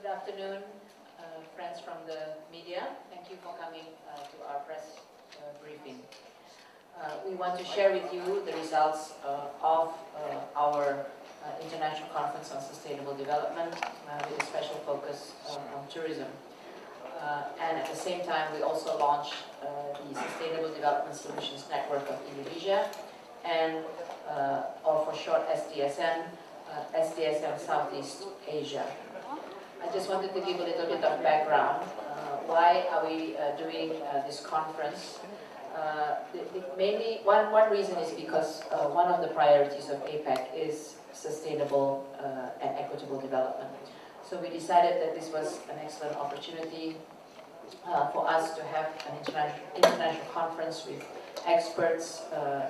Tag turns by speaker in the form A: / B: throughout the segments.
A: Good afternoon, friends from the media. Thank you for coming to our press briefing. We want to share with you the results of our International Conference on Sustainable Development with a special focus on tourism. And at the same time, we also launched the Sustainable Development Solutions Network of Indonesia, and or for short SDSM, SDSM Southeast Asia. I just wanted to give a little bit of background. Why are we doing this conference? Mainly, one reason is because one of the priorities of APEC is sustainable and equitable development. So we decided that this was an excellent opportunity for us to have an international conference with experts,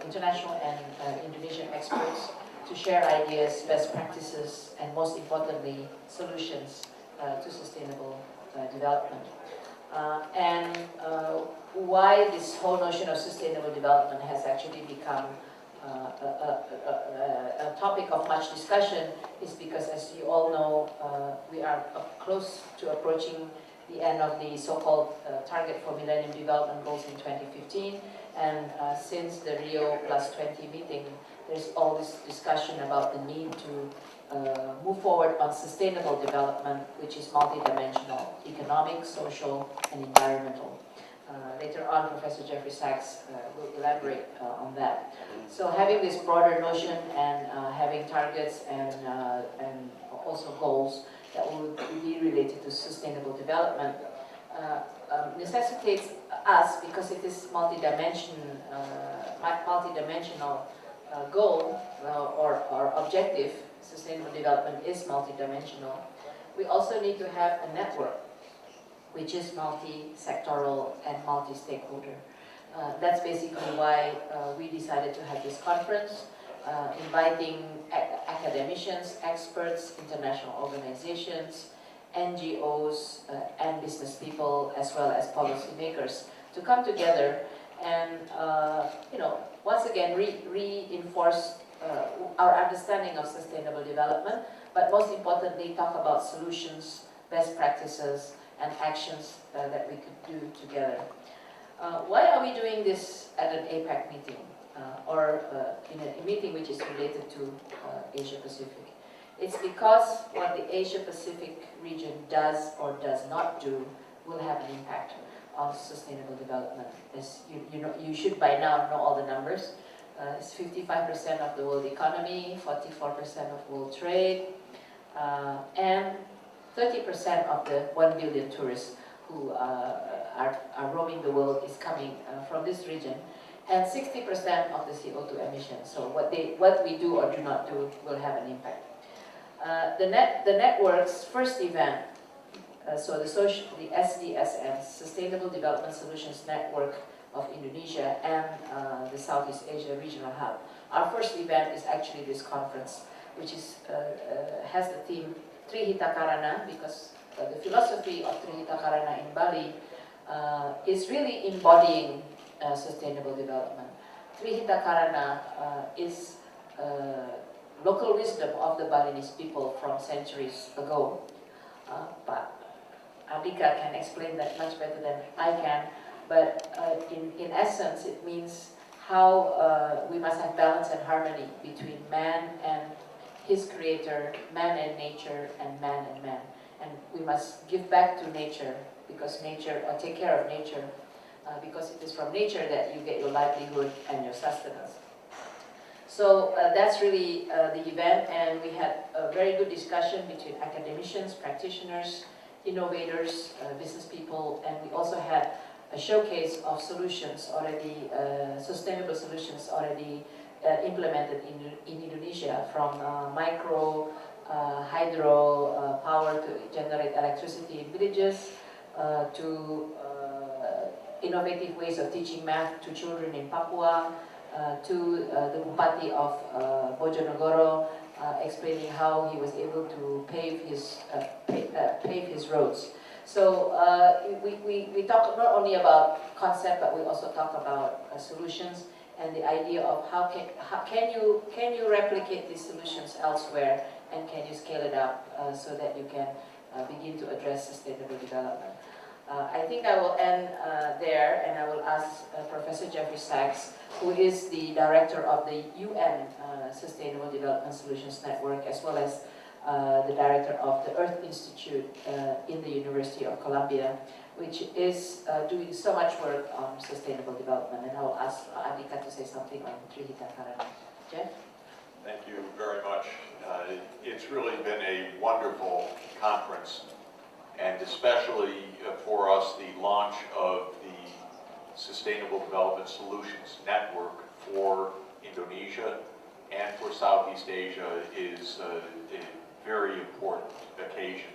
A: international and Indonesian experts, to share ideas, best practices, and most importantly, solutions to sustainable development. Why this whole notion of sustainable development has actually become a topic of much discussion is because, as you all know, we are close to approaching the end of the so-called target for Millennium Development Goals in 2015, and since the Rio +20 meeting, there's all this discussion about the need to move forward on sustainable development, which is multidimensional, economic, social, and environmental. Later on, Professor Jeffrey Sachs will elaborate on that. So having this broader notion and having targets and also goals that will be related to sustainable development necessitates us, because it is multidimensional goal or objective. Sustainable development is multidimensional. We also need to have a network which is multi-sectoral and multi-stakeholder. That's basically why we decided to have this conference, inviting academicians, experts, international organizations, NGOs, and business people, as well as policymakers, to come together and, once again reinforce our understanding of sustainable development, but most importantly, talk about solutions, best practices, and actions that we could do together. Why are we doing this at an APEC meeting, or in a meeting which is related to Asia Pacific? It's because what the Asia Pacific region does or does not do will have an impact on sustainable development. As you should by now know all the numbers. It's 55% of the world economy, 44% of world trade, and 30% of the 1 billion tourists who are roaming the world is coming from this region, and 60% of the CO2 emissions. So what we do or do not do will have an impact. The network's first event, so the SDSM, Sustainable Development Solutions Network of Indonesia, and the Southeast Asia Regional Hub. Our first event is actually this conference, which has the theme Hita Karana, because the philosophy of Hita Karana in Bali is really embodying sustainable development. Hita Karana is local wisdom of the Balinese people from centuries ago, but Abika can explain that much better than I can. But in essence, it means how we must have balance and harmony between man and his creator, man and nature, and man and man. And we must give back to nature, because nature, or take care of nature, because it is from nature that you get your livelihood and your sustenance. So that's really the event, and we had a very good discussion between academicians, practitioners, innovators, business people, and we also had a showcase of solutions already, sustainable solutions already implemented in Indonesia, from micro hydro power to generate electricity in villages, to innovative ways of teaching math to children in Papua, to the Bupati of Bojonegoro explaining how he was able to pave his roads. So we talk not only about concept, but we also talk about solutions, and the idea of how can you replicate these solutions elsewhere, and can you scale it up so that you can begin to address sustainable development. I think I will end there, and I will ask Professor Jeffrey Sachs, who is the director of the UN Sustainable Development Solutions Network, as well as the director of the Earth Institute in the University of Columbia, which is doing so much work on sustainable development. And I will ask Andika to say something on Hita, Karana. Jeff?
B: Thank you very much. It's really been a wonderful conference, and especially for us, the launch of the Sustainable Development Solutions Network for Indonesia and for Southeast Asia is a very important occasion.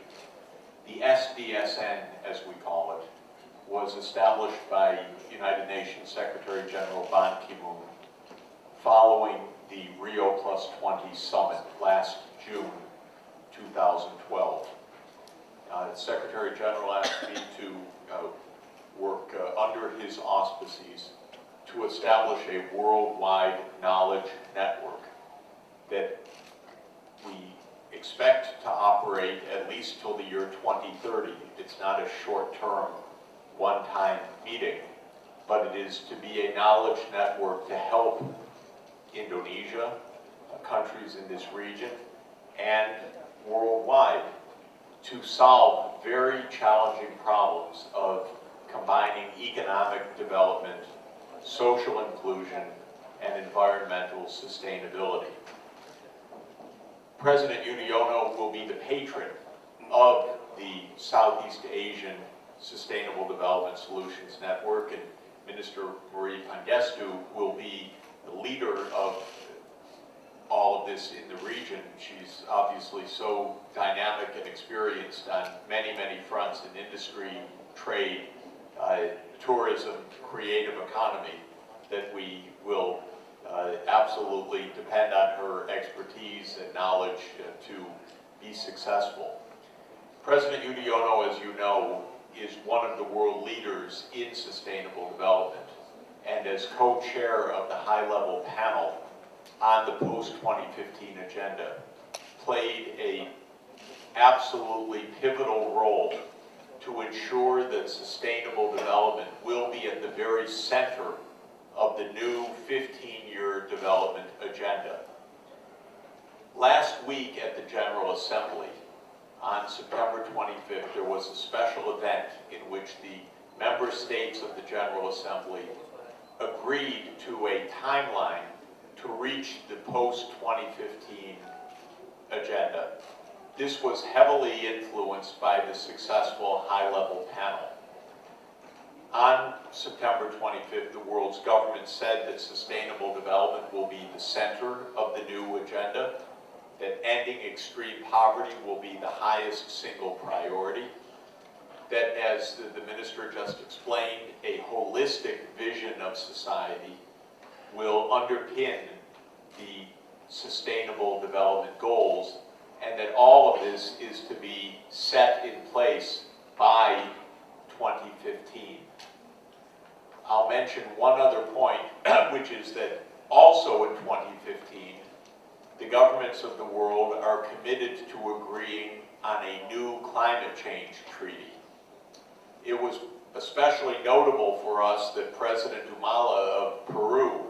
B: The SDSN, as we call it, was established by United Nations Secretary General Ban Ki-moon following the Rio +20 summit last June 2012. The Secretary General asked me to work under his auspices to establish a worldwide knowledge network that we expect to operate at least till the year 2030. It's not a short-term, one-time meeting, but it is to be a knowledge network to help Indonesia, countries in this region, and worldwide to solve very challenging problems of combining economic development, social inclusion, and environmental sustainability. President Yudhoyono will be the patron of the Southeast Asian Sustainable Development Solutions Network, and Minister Marie Pangestu will be the leader of all of this in the region. She's obviously so dynamic and experienced on many, many fronts in industry, trade, tourism, creative economy, that we will absolutely depend on her expertise and knowledge to be successful. President Yudhoyono, as you know, is one of the world leaders in sustainable development, and as co-chair of the high-level panel on the post-2015 agenda, played a absolutely pivotal role to ensure that sustainable development will be at the very center of the new 15-year development agenda. Last week at the General Assembly, on September 25th, there was a special event in which the member states of the General Assembly agreed to a timeline to reach the post-2015 agenda. This was heavily influenced by the successful high-level panel. On September 25th, the world's government said that sustainable development will be the center of the new agenda, that ending extreme poverty will be the highest single priority, that, as the minister just explained, a holistic vision of society will underpin the sustainable development goals, and that all of this is to be set in place by 2015. I'll mention one other point, which is that also in 2015, the governments of the world are committed to agreeing on a new climate change treaty. It was especially notable for us that President Humala of Peru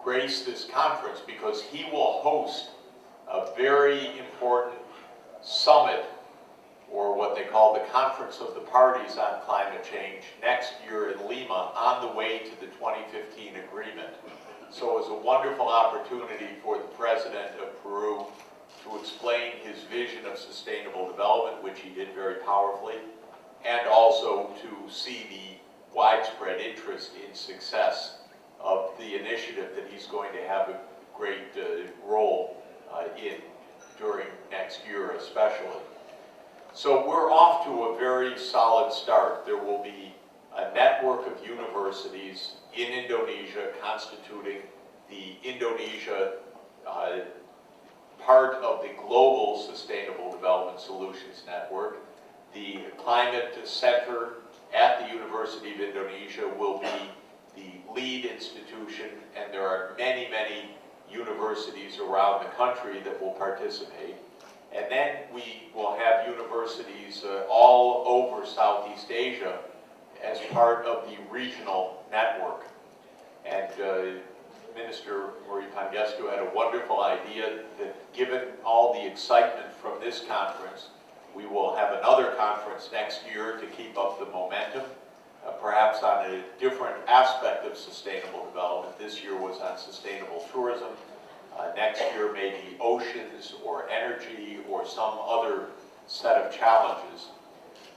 B: graced this conference because he will host a very important summit, or what they call the Conference of the Parties on Climate Change, next year in Lima on the way to the 2015 agreement. So it was a wonderful opportunity for the President of Peru to explain his vision of sustainable development, which he did very powerfully, and also to see the widespread interest in success of the initiative that he's going to have a great role in during next year especially. So we're off to a very solid start. There will be a network of universities in Indonesia constituting the Indonesia part of the Global Sustainable Development Solutions Network. The Climate Center at the University of Indonesia will be the lead institution, and there are many, many universities around the country that will participate. And then we will have universities all over Southeast Asia as part of the regional network. And Minister Marie Pangestu had a wonderful idea that given all the excitement from this conference, we will have another conference next year to keep up the momentum, perhaps on a different aspect of sustainable development. This year was on sustainable tourism. Next year maybe oceans or energy or some other set of challenges.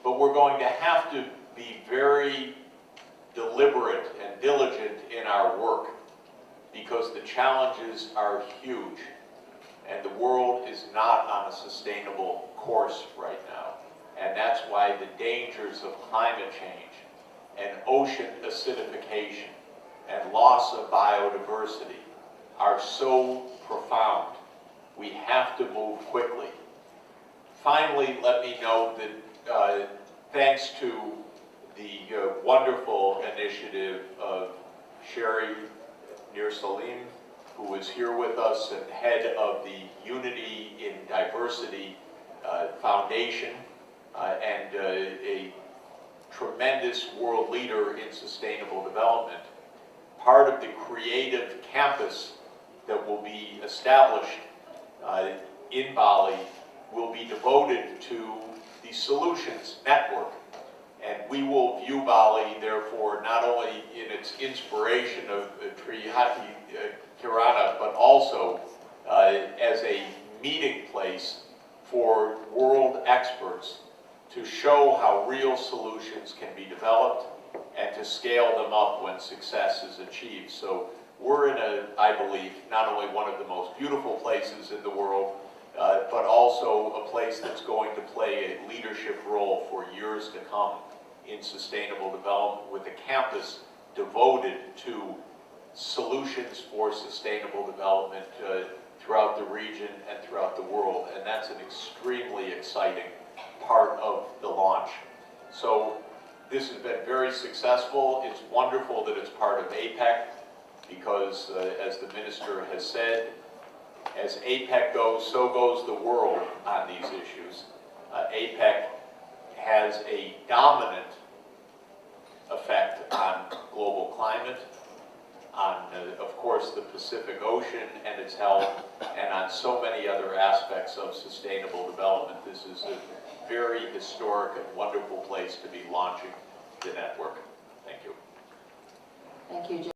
B: But we're going to have to be very deliberate and diligent in our work because the challenges are huge and the world is not on a sustainable course right now. And that's why the dangers of climate change and ocean acidification and loss of biodiversity are so profound. We have to move quickly. Finally, let me note that thanks to the wonderful initiative of Sherry Nir-Salim, who is here with us and head of the Unity in Diversity Foundation and a tremendous world leader in sustainable development. Part of the creative campus that will be established in Bali will be devoted to the Solutions Network. And we will view Bali, therefore, not only in its inspiration of Hita Karana, but also as a meeting place for world experts to show how real solutions can be developed and to scale them up when success is achieved. So we're in I believe, not only one of the most beautiful places in the world, but also a place that's going to play a leadership role for years to come in sustainable development, with a campus devoted to solutions for sustainable development throughout the region and throughout the world. And that's an extremely exciting part of the launch. So this has been very successful. It's wonderful that it's part of APEC because, as the minister has said, as APEC goes, so goes the world on these issues. APEC has a dominant effect on global climate, on, of course, the Pacific Ocean and its health, and on so many other aspects of sustainable development. This is a very historic and wonderful place to be launching the network. Thank you.
A: Thank you, Jim.